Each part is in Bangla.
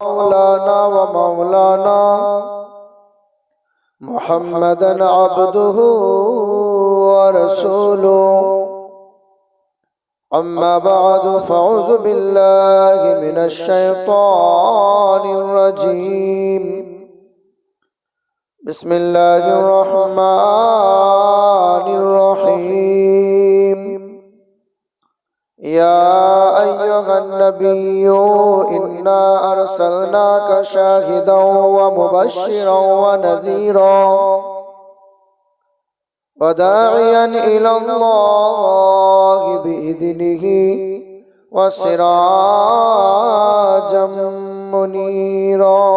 مولانا ومولانا محمدا عبده ورسوله أما بعد فأعوذ بالله من الشيطان الرجيم بسم الله الرحمن الرحيم يا أيها النبي إنا أرسلناك شاهدا ومبشرا ونذيرا وداعيا إلى الله بإذنه وسراجا منيرا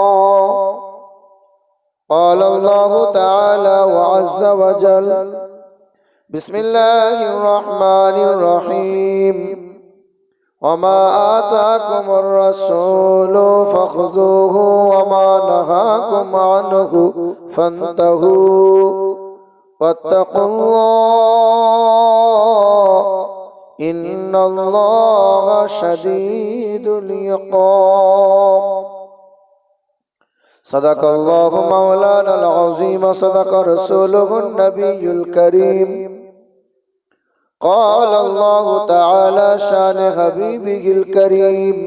قال الله تعالى وعز وجل بسم الله الرحمن الرحيم وما آتاكم الرسول فخذوه وما نهاكم عنه فانتهوا واتقوا الله إن الله شديد العقاب صدق الله مولانا العظيم صدق رسوله النبي الكريم قال الله تعالى شان حبيبه الكريم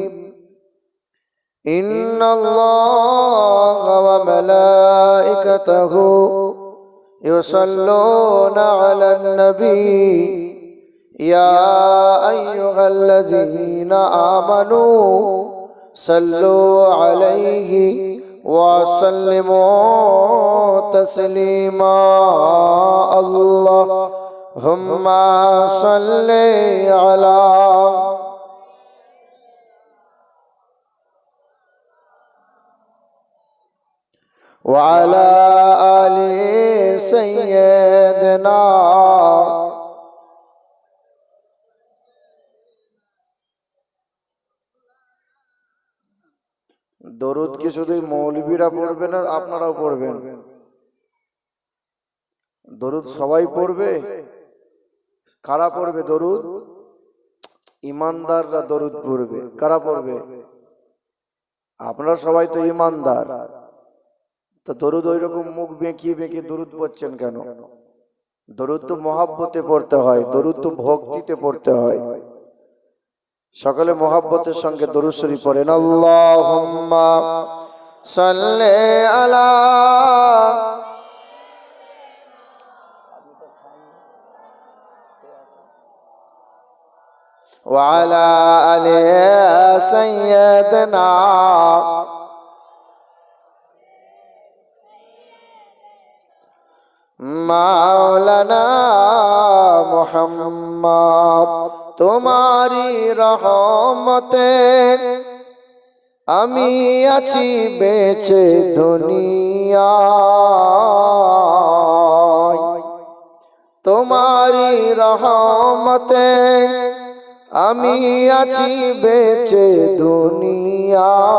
إن الله وملائكته يصلون على النبي يا أيها الذين آمنوا صلوا عليه وسلموا تسليما اللهم صل على وعلى آل سيدنا দরুদ কি শুধু মৌলবীরা পড়বে না আপনারাও পড়বেন? দরুদ সবাই পড়বে? কারা পড়বে দরুদ? ইমানদাররা দরুদ পড়বে। কারা পড়বে? আপনারা সবাই তো ইমানদার, তো দরুদ ওই রকম মুখ বেঁকিয়ে বেঁকিয়ে দরুদ পড়ছেন কেন? দরুদ তো মহাব্বতে পড়তে হয়, দরুদ তো ভক্তিতে পড়তে হয়। সকলে মোহাব্বতের সঙ্গে দরুদ শরীফ পড়েন। আল্লাহুম্মা সাল্লি আলা ওয়া আলা আলি সাইয়্যিদিনা মাওলানা মুহাম্মদ। তোমারি রহমতে আমি আছি বেঁচে দুনিয়ায়, তোমারি রহমতে আমি আছি বেঁচে দুনিয়ায়।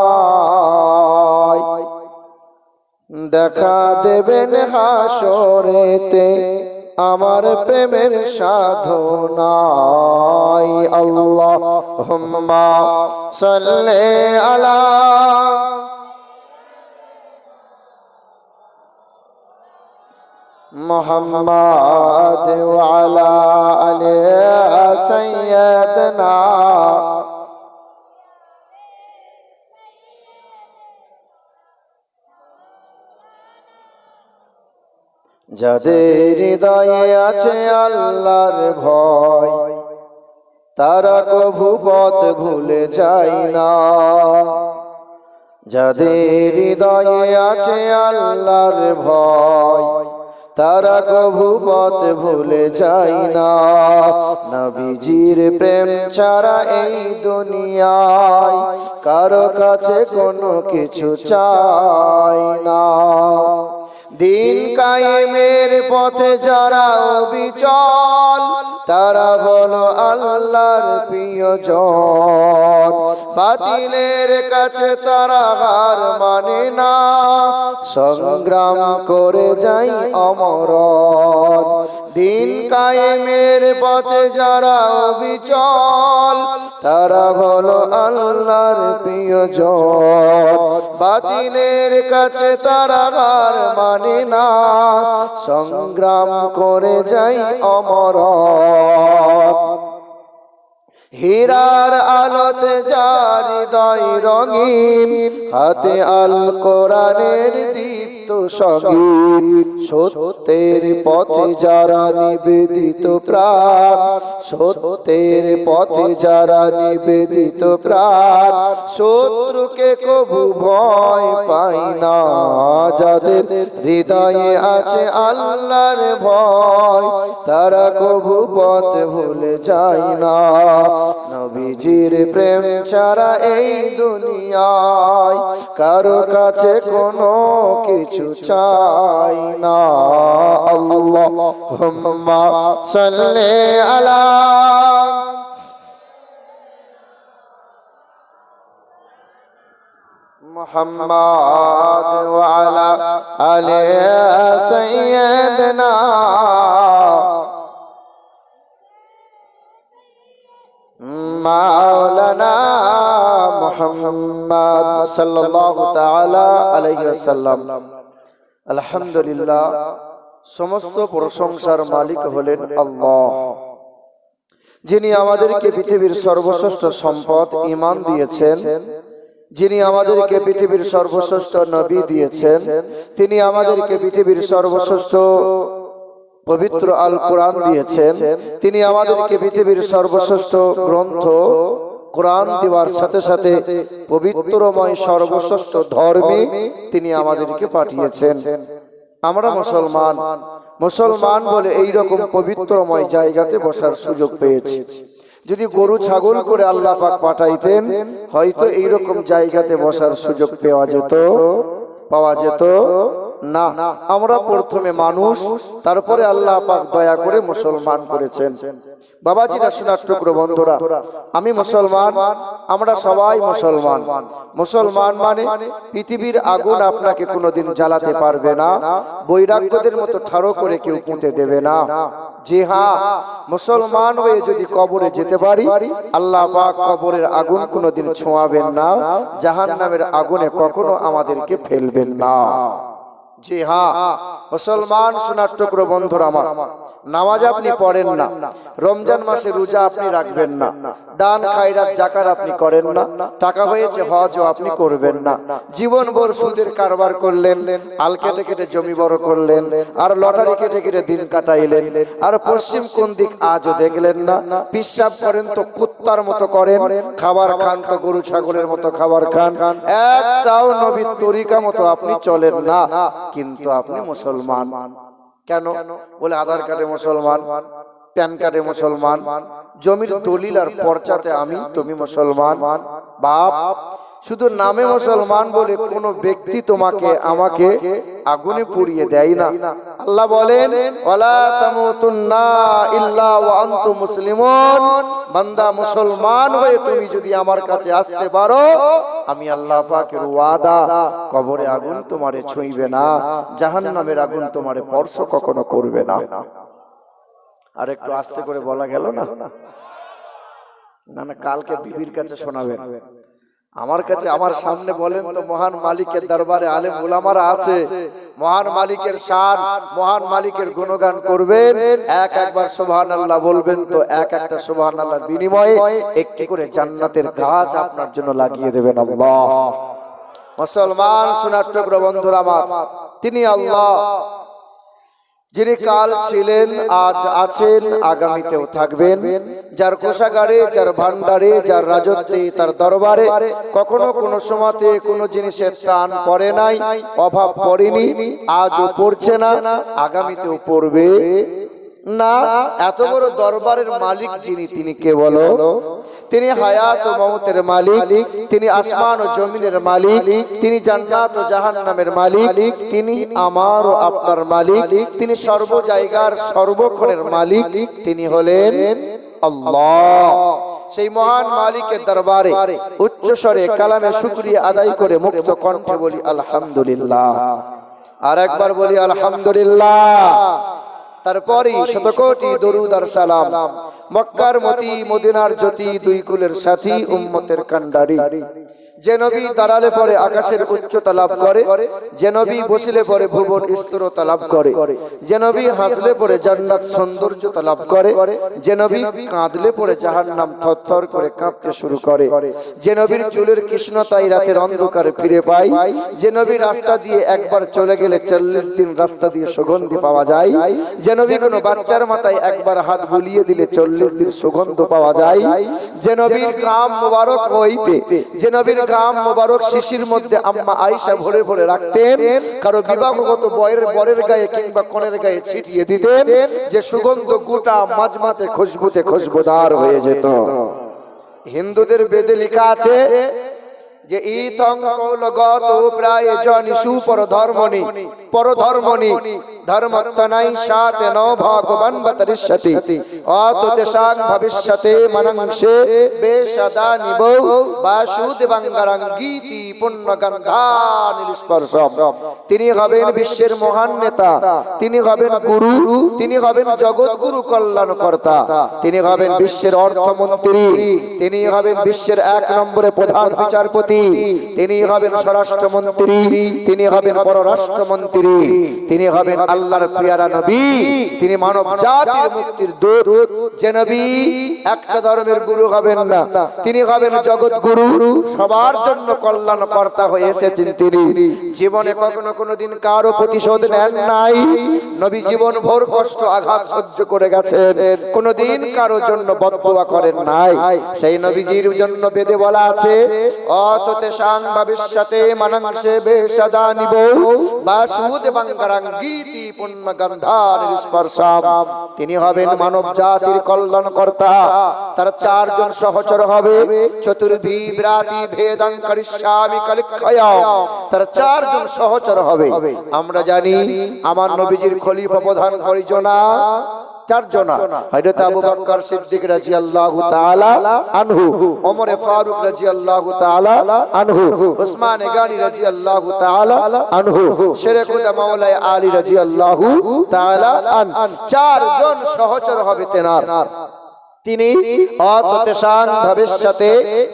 দেখা দেবেন হাসরেতে আমার প্রেমের সাধনায়। আল্লাহুম্মা সাল্লি আলা মুহাম্মাদ ওয়া আলা আলি সাইয়্যিদিনা যাদের হৃদয়ে আছে আল্লাহর ভয় তারা কভু পথ ভুলে যায় না। যাদের হৃদয়ে আছে আল্লাহর ভয় তারা কভু পথ ভুলে যায় না। নবীজির প্রেম ছাড়া এই দুনিয়ায় কারো কাছে কোনো কিছু চাই না। দিন কায়েমের পথে যারা অবিচল তারা হলো আল্লাহর প্রিয়জন। বাতিলের কাছে তারা হার মানে না, সংগ্রাম করে যায় অমরণ। দিন কায়েমের পথে যারা অবিচল তারা হলো আল্লাহর প্রিয়জন। বাতিলের কাছে তারা হার মানে না, সংগ্রাম করে যাই অমরত। হীরার আলোতে যার হৃদয় রঙিন, হাতে আল কোরআনের দীপ্ত সঙ্গীত। সত্যের পথে যারা নিবেদিত প্রাণ, সত্যের পথে যারা নিবেদিত প্রাণ, শত্রুকে কবু ভয় পায় না। যাদের হৃদয়ে আছে আল্লাহর ভয়, তারা কবু পথ ভুলে যায় না। নবীজির প্রেম ছাড়া এই দুনিয়ায় কারো কাছে কোনো কিছু চাই না। আল্লাহুম্মা সাল্লি আলা মুহাম্মাদ ওয়া আলা আলি সাইয়্যিদিনা মাওলানা মুহাম্মদ সাল্লাল্লাহু তাআলা আলাইহি ওয়াসাল্লাম। আলহামদুলিল্লাহ, সমস্ত প্রশংসার মালিক হলেন আল্লাহ, যিনি আমাদেরকে পৃথিবীর সর্বশ্রেষ্ঠ সম্পদ ঈমান দিয়েছেন, যিনি আমাদেরকে পৃথিবীর সর্বশ্রেষ্ঠ নবী দিয়েছেন, তিনি আমাদেরকে পৃথিবীর সর্বশ্রেষ্ঠ পবিত্র আল কোরআন দিয়েছেন, তিনি আমাদেরকে পৃথিবীর সর্বশ্রেষ্ঠ গ্রন্থ কোরআন দেওয়ার সাথে সাথে পবিত্রময় সর্বশ্রেষ্ঠ ধর্মে তিনি আমাদেরকে পাঠিয়েছেন। আমরা মুসলমান, মুসলমান বলে এই রকম পবিত্রময় জায়গাতে বসার সুযোগ পেয়েছি। যদি গরু ছাগল করে আল্লাহ পাক পাঠাইতেন, হয়তো এই রকম জায়গাতে বসার সুযোগ পাওয়া যেত না। আমরা প্রথমে মানুষ, তারপরে আল্লাহ পাক দয়া করে মুসলমান করেছেন। বাবাজিরা, শোনার টুকরো বন্ধুরা, আমি মুসলমান, আমরা সবাই মুসলমান। মুসলমান মানে পৃথিবীর আগুন আপনাকে কোনোদিন জ্বালাতে পারবে না, বৈরাগ্যদের মতো ঠাড়ো করে কেউ পুঁতে দেবে না। জি হ্যাঁ, মুসলমান হয়ে যদি কবরে যেতে পারি, আল্লাহ পাক কবরের আগুন কোনোদিন ছোঁয়াবেন না, জাহান্নামের আগুনে কখনো আমাদেরকে ফেলবেন না। জি হ্যাঁ, মুসলমান শোনার টুকরো বন্ধুরা আমার, নামাজ আপনি পড়েন না, রমজান মাসে রোজা আপনি রাখবেন না, দান খায়রাত যাকাত আপনি করেন না, টাকা হয়েছে হজও আপনি করবেন না, জীবন ভর সুদের কারবার করলেন, আল কেটে কেটে জমি বড় করলেন, আর লটারি কেটে কেটে দিন কাটাইলেন, আর পশ্চিম কোন দিক আজও দেখলেন না। পিশাব করেন তো কুত্তার মতো করেন, খাবার খান তো গরু ছাগলের মতো খাবার খান, একটাও নবীর তরিকা মতো আপনি চলেন না, কিন্তু আপনি মুসলমান। কেন? বলে আধার কার্ডে মুসলমান, প্যান কার্ডে মুসলমান, জমির দলিল আর পর্চাতে আমি তুমি মুসলমান। বাপ, শুধু নামে মুসলমান বলে কোন ব্যক্তি তোমাকে আমাকে আগুনে পুড়িয়ে দেয় না। আল্লাহ বলেন, ওয়ালা তামুতুন্না ইল্লা ওয়া আনতুম মুসলিমুন। বান্দা, মুসলমান হয়ে তুমি যদি আমার কাছে আসতে পারো, আমি আল্লাহ পাকের ওয়াদা, কবরে আগুন তোমারে ছুঁইবে না, জাহান্নামের আগুন তোমারে স্পর্শ কখনো করবে না। আর একটু আস্তে করে বলা গেল না? না না, কালকে বিবির কাছে শোনাবেন, আমার কাছে, আমার সামনে বলেন তো। মহান মালিকের দরবারে আলেম উলামারা আছে, মহান মালিকের শান, মহান মালিকের গুণগান করবেন, একবার সুবহানাল্লাহ বলবেন তো এক একটা সুবহানাল্লাহর বিনিময়ে একটি করে জান্নাতের গাছ আপনার জন্য লাগিয়ে দেবেন আল্লাহ। মুসলমান শোনার টুকরো বন্ধুরা আমার, তিনি আল্লাহ, যিনি কাল ছিলেন, আজ আছেন, আগামীতেও থাকবেন, যার কোষাগারে, যার ভান্ডারে, যার রাজত্বে, তার দরবারে কখনো কোনো সময়তে কোনো জিনিসের টান পড়ে নাই, অভাব পড়েনি, আজও পড়ছে না, আগামীতেও পড়বে না। এত বড় দরবারের মালিক যিনি, তিনি কে বলো? তিনি হায়াত ও মওতের মালিক, তিনি আসমান ও জমিনের মালিক, তিনি জান্নাত ও জাহান্নামের মালিক, তিনি আমার ও আপনার মালিক, তিনি সর্ব জায়গার সর্বক্ষণের মালিক, তিনি হলেন আল্লাহ। সেই মহান মালিকের দরবারে উচ্চ স্বরে কালামে শুকরিয়া আদায় করে মুক্ত কণ্ঠে বলি আলহামদুলিল্লাহ। আর একবার বলি আলহামদুলিল্লাহ। তারপরে শতকোটি দরুদ আর সালাম মক্কার মতি, মদিনার জ্যোতি, দুই কুলের সাথী, উম্মতের কান্ডারি, যে নবী দাঁড়ালে পরে আকাশের উচ্চতা লাভ করে, যে নবী বসিলে পরে ভুবন স্থিরতা লাভ করে, যে নবী হাসলে পরে জান্নাত সৌন্দর্যতা লাভ করে, যে নবী কাঁদলে পরে জাহান্নাম থরথর করে কাঁপতে শুরু করে, যে নবীর চুলের কৃষ্ণতাই রাতের অন্ধকারে ফিরে পায়, যে নবী রাস্তা দিয়ে একবার চলে গেলে 40 দিন রাস্তা দিয়ে সুগন্ধি পাওয়া যায়, যে নবী কোনো বাচ্চার মাথায় একবার হাত বুলিয়ে দিলে 40 দিন সুগন্ধ পাওয়া যায়, যে নবীর গাম মোবারক হইতে, যে নবীর গাম মোবারক শিশির মধ্যে আম্মা আয়েশা ভরে ভরে রাখতেন, কারো বিবাহগত বরের গায়ে কিংবা কনের গায়ে ছিটিয়ে দিতেন, যে সুগন্ধ গোটা মাঝমাতে খুশবুতে খুশবুদার হয়ে যেত। হিন্দুদের বেদে লেখা আছে যে ইতং কৌলগত প্রায় জনি সুপর ধর্মনি পরধর্মনি ধর্মত্তনাই সাতে ন ভগবান বতরিষ্যতি অততে সাং ভবিষ্যতে মনংসে বেশদা নিবৌ বাসুদেবাঙ্গারাঙ্গীতি পুণ্যগন্ধানিস্পর্শম। তিনি হবেন বিশ্বের মহান নেতা, তিনি হবেন গুরু, তিনি হবেন জগৎগুরু কল্যাণকর্তা, তিনি হবেন বিশ্বের অর্থমন্ত্রী, তিনি হবেন বিশ্বের 1 নম্বরে প্রধান বিচারপতি, তিনি হবেন স্বরাষ্ট্রমন্ত্রী, তিনি হবেন পররাষ্ট্রমন্ত্রী, তিনি হবেন আল্লাহর প্রিয়ারা নবী, তিনি মানব জাতির মুক্তির দূত। যে নবী একটা ধর্মের গুরু হবেন না, তিনি হবেন জগৎ গুরু, সবার জন্য কল্যাণকর্তা হয়ে এসেছেন। তিনি জীবনে কখনো কোনোদিন কারো প্রতিশোধ নেন নাই, নবী জীবন ভোর কষ্ট আঘাত সহ্য করে গেছেন, কোনোদিন কারো জন্য বদদুয়া করেন নাই। সেই নবীজির জন্য বেদে বলা আছে অততে সাং ভবিষ্যতে মনংসে বেশদা নিবৌ বাসুদেবাঙ্গারাঙ্গীতি পুণ্যগন্ধানিস্পর্শম। তিনি হবেন মানব জাতির কল্যাণকর্তা। তার 4 জন সহচর হবে, চতুর্ভি বিরাটি ভেদং করিষ্যামি কলিক্ষয়। তার 4 জন সহচর হবে। আমরা জানি আমার নবীজির খলিফা প্রধান কয়জনা? 4 জন। হযরত আবু বকর সিদ্দিক রাদিয়াল্লাহু তাআলা আনহু, ওমর ফারুক রাদিয়াল্লাহু তাআলা আনহু, উসমান গানি রাদিয়াল্লাহু তাআলা আনহু, শেরে খুদা মাওলানা আলী রাদিয়াল্লাহু তাআলা আন। 4 জন সহচর হবে তেনার। তিনি অততে সাং ভবিষ্যতে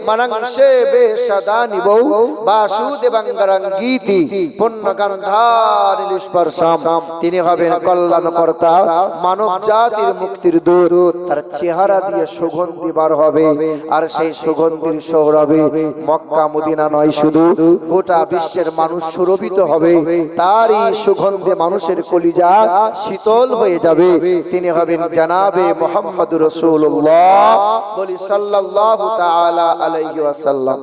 মনংসে বেশদা নিবৌ বাসুদেবাঙ্গারাঙ্গীতি পুণ্যগন্ধানিস্পর্শম। তিনি হবেন কল্যাণকর্তা, মানব জাতির মুক্তির দূত। তার চেহারা দিয়ে সুগন্ধি বার হবে, আর সেই সুগন্ধির সৌরভে মক্কা মদিনা নয়, শুধু গোটা বিশ্বের মানুষ সুরভিত হবে। তারই সুগন্ধে মানুষের কলিজা শীতল হয়ে যাবে। তিনি হবেন জনাবে মুহাম্মদুর রাসূলুল্লাহ, বলি সাল্লাল্লাহু তাআলা আলাইহি ওয়াসাল্লাম।